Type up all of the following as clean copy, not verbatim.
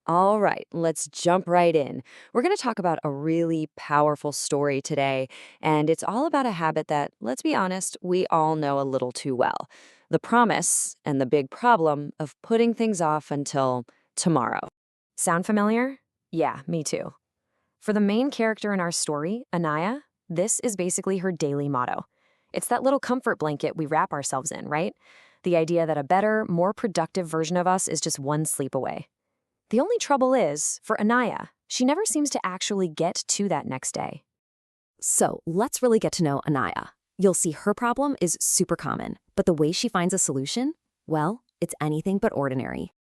All right, let's jump right in. We're going to talk about a really powerful story today, and it's all about a habit that, let's be honest, we all know a little too well. The promise and the big problem of putting things off until tomorrow. Sound familiar? Yeah, me too. For the main character in our story, Anaya, this is basically her daily motto. It's that little comfort blanket we wrap ourselves in, right? The idea that a better, more productive version of us is just one sleep away. The only trouble is, for Anaya, she never seems to actually get to that next day. So let's really get to know Anaya. You'll see her problem is super common, but the way she finds a solution, well, it's anything but ordinary.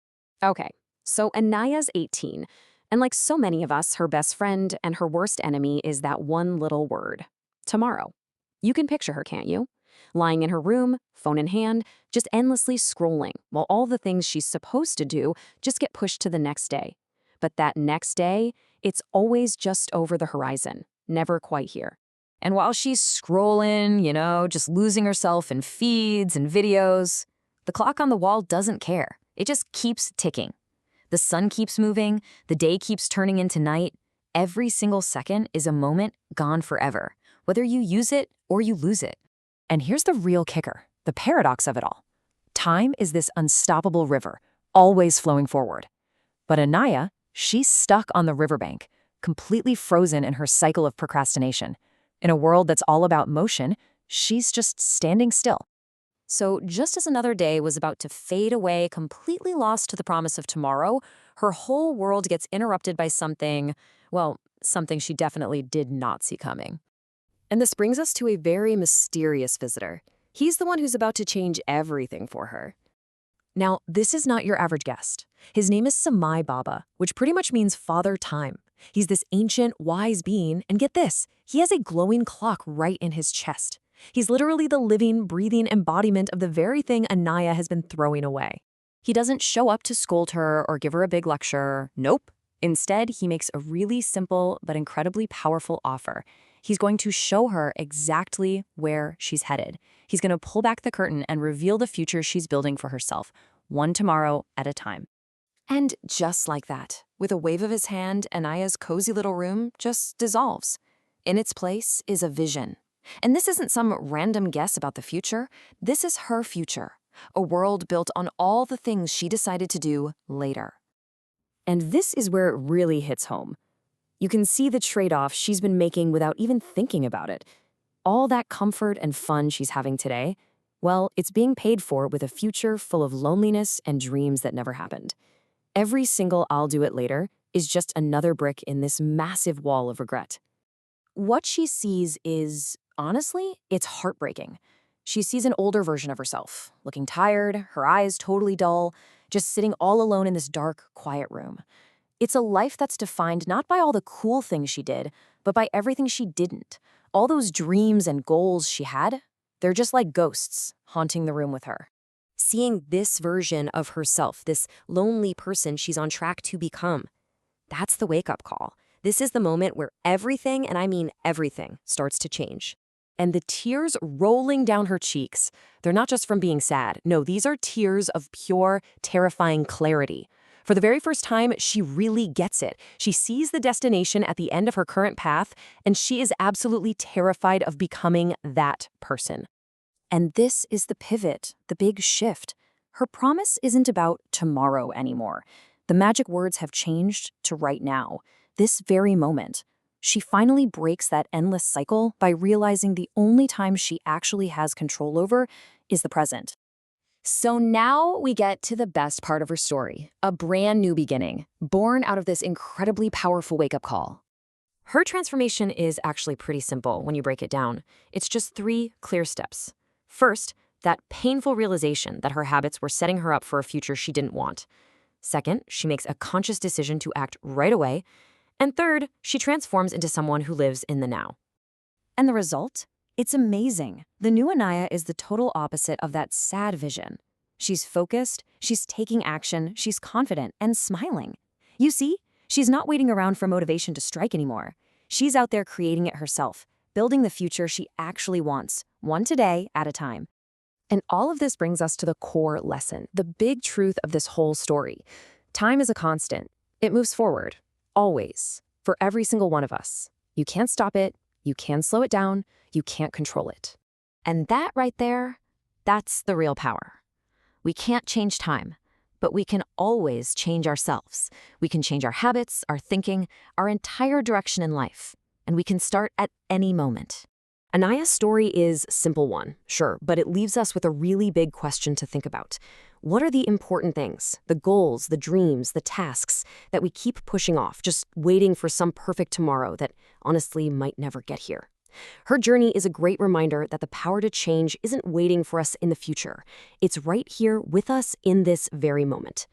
Okay, so Anaya's 18, and like so many of us, her best friend and her worst enemy is that one little word, tomorrow. You can picture her, can't you? Lying in her room, phone in hand, just endlessly scrolling, while all the things she's supposed to do just get pushed to the next day. But that next day, it's always just over the horizon, never quite here. And while she's scrolling, just losing herself in feeds and videos, the clock on the wall doesn't care. It just keeps ticking. The sun keeps moving, the day keeps turning into night. Every single second is a moment gone forever, whether you use it or you lose it. And here's the real kicker, the paradox of it all. Time is this unstoppable river, always flowing forward. But Anaya, she's stuck on the riverbank, completely frozen in her cycle of procrastination. In a world that's all about motion, she's just standing still. So just as another day was about to fade away, completely lost to the promise of tomorrow, her whole world gets interrupted by something, well, something she definitely did not see coming. And this brings us to a very mysterious visitor. He's the one who's about to change everything for her. Now, this is not your average guest. His name is Samai Baba, which pretty much means Father Time. He's this ancient, wise being, and get this, he has a glowing clock right in his chest. He's literally the living, breathing embodiment of the very thing Anaya has been throwing away. He doesn't show up to scold her or give her a big lecture. Nope. Instead, he makes a really simple but incredibly powerful offer. He's going to show her exactly where she's headed. He's going to pull back the curtain and reveal the future she's building for herself, one tomorrow at a time. And just like that, with a wave of his hand, Anaya's cozy little room just dissolves. In its place is a vision. And this isn't some random guess about the future. This is her future, a world built on all the things she decided to do later. And this is where it really hits home. You can see the trade-off she's been making without even thinking about it. All that comfort and fun she's having today, well, it's being paid for with a future full of loneliness and dreams that never happened. Every single "I'll do it later" is just another brick in this massive wall of regret. What she sees is, honestly, it's heartbreaking. She sees an older version of herself, looking tired, her eyes totally dull, just sitting all alone in this dark, quiet room. It's a life that's defined not by all the cool things she did, but by everything she didn't. All those dreams and goals she had, they're just like ghosts haunting the room with her. Seeing this version of herself, this lonely person she's on track to become, that's the wake-up call. This is the moment where everything, and I mean everything, starts to change. And the tears rolling down her cheeks, they're not just from being sad. No, these are tears of pure, terrifying clarity. For the very first time, she really gets it. She sees the destination at the end of her current path, and she is absolutely terrified of becoming that person. And this is the pivot, the big shift. Her promise isn't about tomorrow anymore. The magic words have changed to right now, this very moment. She finally breaks that endless cycle by realizing the only time she actually has control over is the present. So now we get to the best part of her story, a brand new beginning, born out of this incredibly powerful wake-up call. Her transformation is actually pretty simple when you break it down. It's just 3 clear steps. First, that painful realization that her habits were setting her up for a future she didn't want. Second, she makes a conscious decision to act right away. And third, she transforms into someone who lives in the now. And the result? It's amazing. The new Anaya is the total opposite of that sad vision. She's focused, she's taking action, she's confident and smiling. You see, she's not waiting around for motivation to strike anymore. She's out there creating it herself, building the future she actually wants, one today at a time. And all of this brings us to the core lesson, the big truth of this whole story. Time is a constant. It moves forward, always, for every single one of us. You can't stop it, you can't slow it down, you can't control it. And that right there, that's the real power. We can't change time, but we can always change ourselves. We can change our habits, our thinking, our entire direction in life. And we can start at any moment. Anaya's story is a simple one, sure, but it leaves us with a really big question to think about. What are the important things, the goals, the dreams, the tasks that we keep pushing off, just waiting for some perfect tomorrow that honestly might never get here? Her journey is a great reminder that the power to change isn't waiting for us in the future. It's right here with us in this very moment.